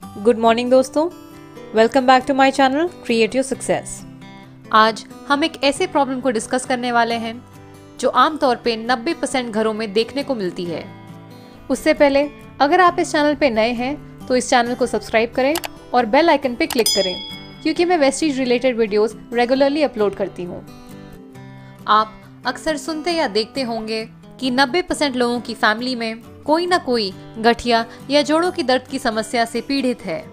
Good morning दोस्तों, welcome back to my channel create your success. आज हम एक ऐसे प्रॉब्लम को डिस्कस करने वाले हैं जो आमतौर पे 90% घरों में देखने को मिलती है। उससे पहले अगर आप इस चैनल पे नए हैं तो इस चैनल को सब्सक्राइब करें और बेल आइकन पे क्लिक करें, क्योंकि मैं Vestige related videos regularly upload करती हूँ। आप अक्सर सुनते या देखते होंगे कि 90% लोगों की फैमिली में कोई ना कोई गठिया या जोड़ों की दर्द की समस्या से पीड़ित है।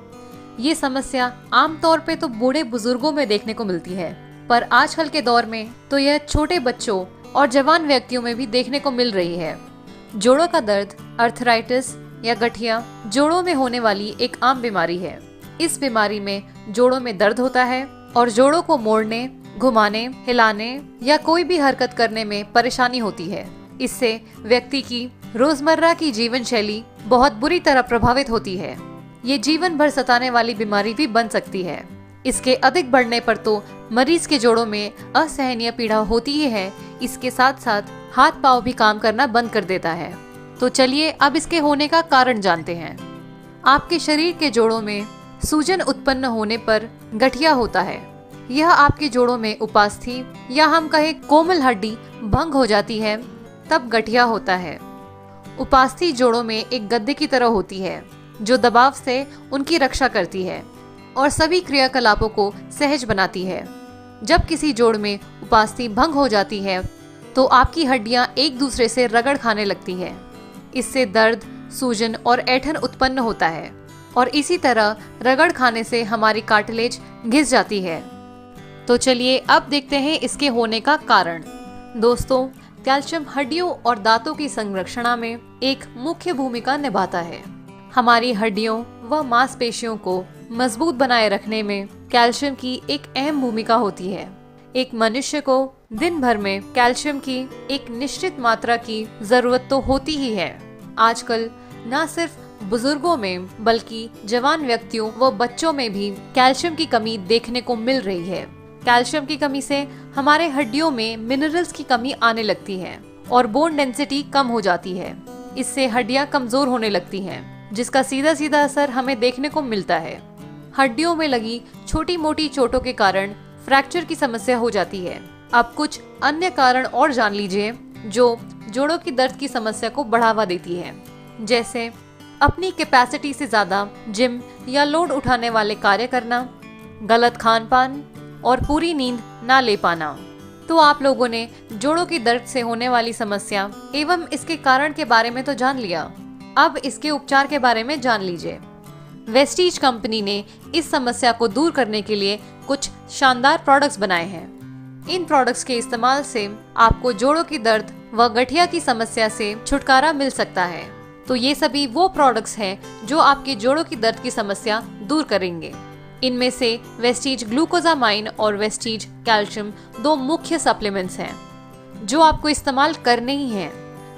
ये समस्या आमतौर पे तो बूढ़े बुजुर्गों में देखने को मिलती है, पर आजकल के दौर में तो यह छोटे बच्चों और जवान व्यक्तियों में भी देखने को मिल रही है। जोड़ों का दर्द अर्थराइटिस या गठिया जोड़ों में होने वाली एक आम बीमारी है। इस बीमारी में जोड़ों में दर्द होता है और जोड़ों को मोड़ने, घुमाने, हिलाने या कोई भी हरकत करने में परेशानी होती है। इससे व्यक्ति की रोजमर्रा की जीवन शैली बहुत बुरी तरह प्रभावित होती है। ये जीवन भर सताने वाली बीमारी भी बन सकती है। इसके अधिक बढ़ने पर तो मरीज के जोड़ों में असहनीय पीड़ा होती ही है, इसके साथ साथ हाथ पांव भी काम करना बंद कर देता है। तो चलिए अब इसके होने का कारण जानते हैं। आपके शरीर के जोड़ों में सूजन उत्पन्न होने पर गठिया होता है। यह आपके जोड़ों में उपास्थि या हम कहें कोमल हड्डी भंग हो जाती है, तब गठिया होता है। उपास्थि जोड़ों में एक गद्दे की तरह होती है जो दबाव से उनकी रक्षा करती है और सभी क्रियाकलापों को सहज बनाती है। जब किसी जोड़ में उपास्थि भंग हो जाती है तो आपकी हड्डियां एक दूसरे से रगड़ खाने लगती है। इससे दर्द, सूजन और ऐंठन उत्पन्न होता है और इसी तरह रगड़ खाने से हमारी कार्टिलेज घिस जाती है। तो चलिए अब देखते हैं इसके होने का कारण। दोस्तों, कैल्शियम हड्डियों और दांतों की संरक्षणा में एक मुख्य भूमिका निभाता है। हमारी हड्डियों व मांसपेशियों को मजबूत बनाए रखने में कैल्शियम की एक अहम भूमिका होती है। एक मनुष्य को दिन भर में कैल्शियम की एक निश्चित मात्रा की जरूरत तो होती ही है। आजकल न सिर्फ बुजुर्गों में बल्कि जवान व्यक्तियों व बच्चों में भी कैल्शियम की कमी देखने को मिल रही है। कैल्शियम की कमी से हमारे हड्डियों में मिनरल्स की कमी आने लगती है और बोन डेंसिटी कम हो जाती है। इससे हड्डियां कमजोर होने लगती हैं, जिसका सीधा सीधा असर हमें देखने को मिलता है। हड्डियों में लगी छोटी मोटी चोटों के कारण फ्रैक्चर की समस्या हो जाती है। अब कुछ अन्य कारण और जान लीजिए जो जोड़ों की दर्द की समस्या को बढ़ावा देती है, जैसे अपनी कैपेसिटी से ज्यादा जिम या लोड उठाने वाले कार्य करना, गलत खान पान और पूरी नींद ना ले पाना। तो आप लोगों ने जोड़ों की दर्द से होने वाली समस्या एवं इसके कारण के बारे में तो जान लिया। अब इसके उपचार के बारे में जान लीजिए। वेस्टीज कंपनी ने इस समस्या को दूर करने के लिए कुछ शानदार प्रोडक्ट्स बनाए हैं। इन प्रोडक्ट्स के इस्तेमाल से आपको जोड़ों की दर्द व गठिया की समस्या से छुटकारा मिल सकता है। तो ये सभी वो प्रोडक्ट्स हैं जो आपके जोड़ों की दर्द की समस्या दूर करेंगे। इनमें से वेस्टीज ग्लूकोजामाइन और वेस्टीज कैल्शियम दो मुख्य सप्लीमेंट्स हैं जो आपको इस्तेमाल करने ही हैं।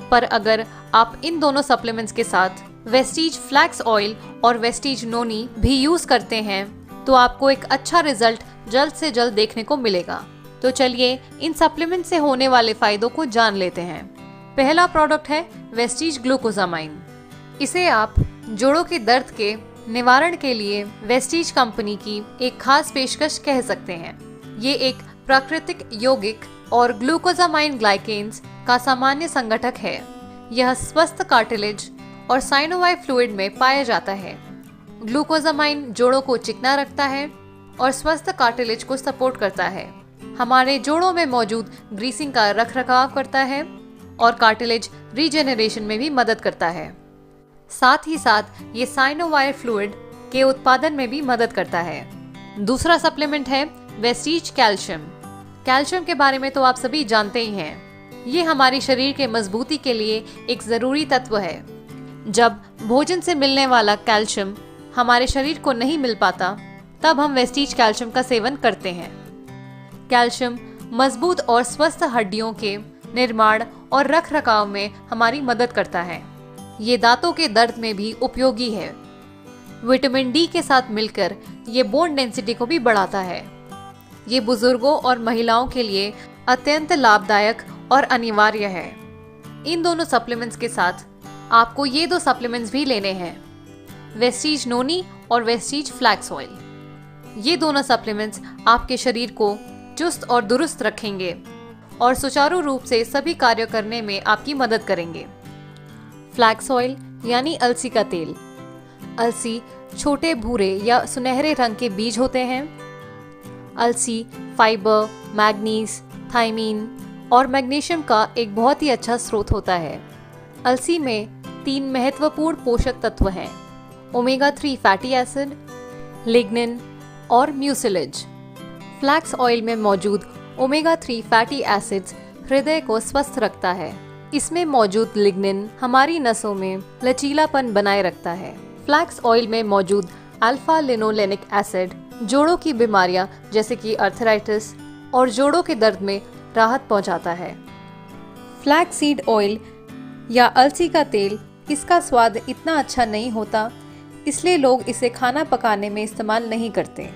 पर अगर आप इन दोनों सप्लीमेंट्स के साथ वेस्टीज फ्लैक्स ऑयल और वेस्टीज नोनी भी यूज करते हैं तो आपको एक अच्छा रिजल्ट जल्द से जल्द देखने को मिलेगा। तो चलिए इन सप्लीमेंट से होने वाले फायदों को जान लेते हैं। पहला प्रोडक्ट है वेस्टीज ग्लूकोजामाइन। इसे आप जोड़ों के दर्द के निवारण के लिए वेस्टीज कंपनी की एक खास पेशकश कह सकते हैं। ये एक प्राकृतिक यौगिक और ग्लूकोजामाइन ग्लाइकेन्स का सामान्य संगठक है। यह स्वस्थ कार्टिलेज और साइनोवाई फ्लूइड में पाया जाता है। ग्लूकोजामाइन जोड़ों को चिकना रखता है और स्वस्थ कार्टिलेज को सपोर्ट करता है। हमारे जोड़ों में मौजूद ग्रीसिंग का रखरखाव करता है और कार्टिलेज रीजेनरेशन में भी मदद करता है। साथ ही साथ ये साइनोवायर फ्लूइड के उत्पादन में भी मदद करता है। दूसरा सप्लीमेंट है वेस्टीज कैल्शियम। कैल्शियम के बारे में तो आप सभी जानते ही हैं। ये हमारी शरीर के मजबूती के लिए एक जरूरी तत्व है। जब भोजन से मिलने वाला कैल्शियम हमारे शरीर को नहीं मिल पाता, तब हम वेस्टीज कैल्शियम का सेवन करते हैं। कैल्शियम मजबूत और स्वस्थ हड्डियों के निर्माण और रखरखाव में हमारी मदद करता है। ये दांतों के दर्द में भी उपयोगी है। विटामिन डी के साथ मिलकर ये बोन डेंसिटी को भी बढ़ाता है। ये बुजुर्गों और महिलाओं के लिए अत्यंत लाभदायक और अनिवार्य है। इन दोनों सप्लीमेंट्स के साथ आपको ये दो सप्लीमेंट्स भी लेने हैं। वेस्टीज नोनी और वेस्टीज फ्लैक्स ऑयल। ये दोनों सप्लीमेंट्स आपके शरीर को चुस्त और दुरुस्त रखेंगे और सुचारू रूप से सभी कार्य करने में आपकी मदद करेंगे। फ्लैक्स ऑयल यानी अलसी का तेल। अलसी छोटे भूरे या सुनहरे रंग के बीज होते हैं। अलसी फाइबर, मैग्नीज, थायमीन और मैग्नीशियम का एक बहुत ही अच्छा स्रोत होता है। अलसी में 3 महत्वपूर्ण पोषक तत्व हैं: ओमेगा 3 फैटी एसिड, लिग्निन और म्यूसिलेज। फ्लैक्स ऑयल में मौजूद ओमेगा 3 फैटी एसिड्स हृदय को स्वस्थ रखता है। इसमें मौजूद लिग्निन हमारी नसों में लचीलापन बनाए रखता है। फ्लैक्स ऑयल में मौजूद अल्फा लिनोलेनिक एसिड जोड़ों की बीमारियां जैसे कि आर्थराइटिस और जोड़ों के दर्द में राहत पहुंचाता है। फ्लैक्स सीड ऑयल या अलसी का तेल, इसका स्वाद इतना अच्छा नहीं होता, इसलिए लोग इसे खाना पकाने में इस्तेमाल नहीं करते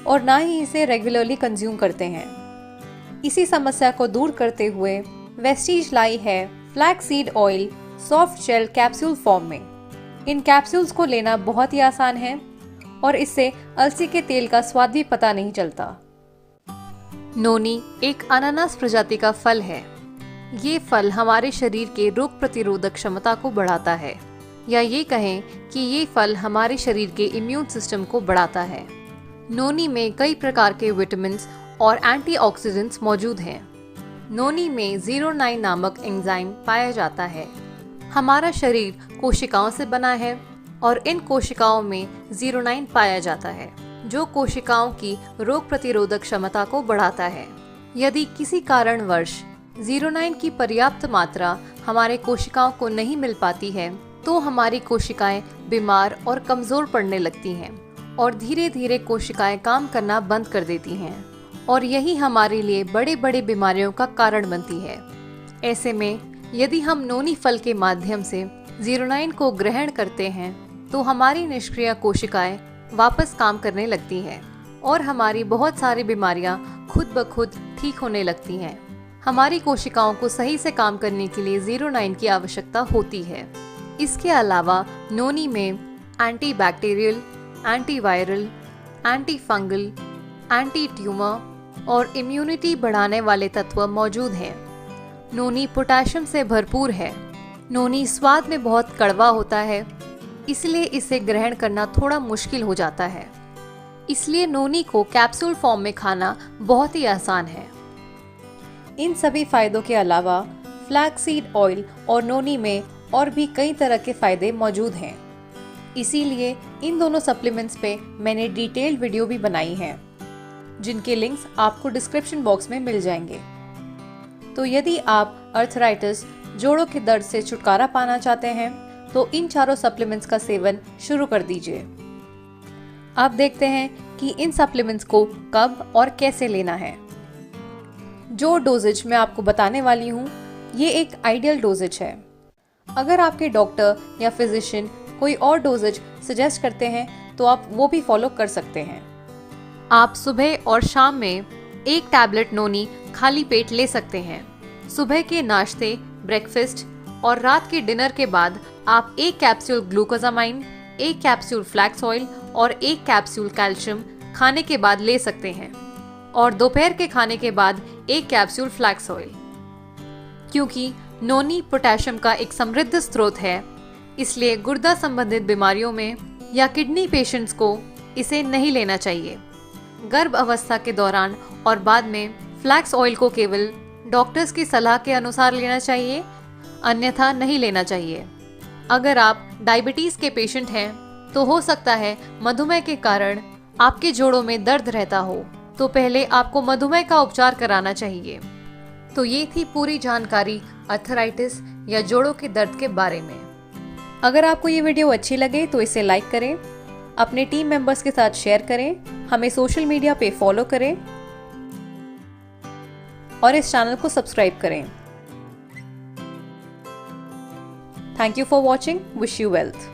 और ना ही इसे रेगुलरली कंज्यूम करते हैं। इसी समस्या को दूर करते हुए वेस्टीज लाई है flax seed oil soft gel capsule form में। इन कैप्सूल्स को लेना बहुत ही आसान है और इससे अलसी के तेल का स्वाद भी पता नहीं चलता। नोनी एक अनानास प्रजाति का फल है। ये फल हमारे शरीर के रोग प्रतिरोधक क्षमता को बढ़ाता है, या ये कहें कि ये फल हमारे शरीर के इम्यून सिस्टम को बढ़ाता है। नोनी में कई प्रकार के विटामिन और एंटीऑक्सीडेंट्स मौजूद हैं। नोनी में 09 नामक एंजाइम पाया जाता है। हमारा शरीर कोशिकाओं से बना है और इन कोशिकाओं में 09 पाया जाता है, जो कोशिकाओं की रोग प्रतिरोधक क्षमता को बढ़ाता है। यदि किसी कारणवश 09 की पर्याप्त मात्रा हमारे कोशिकाओं को नहीं मिल पाती है तो हमारी कोशिकाएं बीमार और कमजोर पड़ने लगती हैं और धीरे धीरे कोशिकाएं काम करना बंद कर देती हैं और यही हमारे लिए बड़े बड़े बीमारियों का कारण बनती है। ऐसे में यदि हम नोनी फल के माध्यम से 09 को ग्रहण करते हैं तो हमारी निष्क्रिय कोशिकाएं वापस काम करने लगती हैं और हमारी बहुत सारी बीमारियां खुद ब खुद ठीक होने लगती हैं। हमारी कोशिकाओं को सही से काम करने के लिए 09 की आवश्यकता होती है। इसके अलावा नोनी में anti bacterial, anti viral, anti fungal, anti tumour और इम्यूनिटी बढ़ाने वाले तत्व मौजूद हैं। नोनी पोटेशियम से भरपूर है। नोनी स्वाद में बहुत कड़वा होता है, इसलिए इसे ग्रहण करना थोड़ा मुश्किल हो जाता है। इसलिए नोनी को कैप्सूल फॉर्म में खाना बहुत ही आसान है। इन सभी फायदों के अलावा फ्लैक्स सीड ऑयल और नोनी में और भी कई तरह के फायदे मौजूद हैं। इसीलिए इन दोनों सप्लीमेंट्स पे मैंने डिटेल्ड वीडियो भी बनाई है, जिनके लिंक्स आपको डिस्क्रिप्शन बॉक्स में मिल जाएंगे। तो यदि आप आर्थराइटिस, जोड़ों के दर्द से छुटकारा पाना चाहते हैं तो इन चारों सप्लीमेंट्स का सेवन शुरू कर दीजिए। अब देखते हैं कि इन सप्लीमेंट्स को कब और कैसे लेना है। जो डोजेज मैं आपको बताने वाली हूँ, ये एक आइडियल डोजेज है। अगर आपके डॉक्टर या फिजिशियन कोई और डोजेज सजेस्ट करते हैं तो आप वो भी फॉलो कर सकते हैं। आप सुबह और शाम में 1 टैबलेट नोनी खाली पेट ले सकते हैं। सुबह के नाश्ते, ब्रेकफास्ट और रात के डिनर के बाद आप 1 capsule glucosamine, 1 capsule flax oil और 1 कैप्सूल कैल्शियम खाने के बाद ले सकते हैं और दोपहर के खाने के बाद 1 कैप्सूल फ्लैक्स ऑयल। क्योंकि नोनी पोटेशियम का एक समृद्ध स्रोत है, इसलिए गुर्दा संबंधित बीमारियों में या किडनी पेशेंट्स को इसे नहीं लेना चाहिए। गर्भ अवस्था के दौरान और बाद में फ्लैक्स ऑयल को केवल डॉक्टर्स की सलाह के अनुसार लेना चाहिए, अन्यथा नहीं लेना चाहिए। अगर आप डायबिटीज के पेशेंट हैं तो हो सकता है मधुमेह के कारण आपके जोड़ों में दर्द रहता हो, तो पहले आपको मधुमेह का उपचार कराना चाहिए। तो ये थी पूरी जानकारी आर्थराइटिस या जोड़ों के दर्द के बारे में। अगर आपको ये वीडियो अच्छी लगे तो इसे लाइक करें, अपने टीम मेंबर्स के साथ शेयर करें, हमें सोशल मीडिया पे फॉलो करें और इस चैनल को सब्सक्राइब करें। Thank you for watching. Wish you wealth.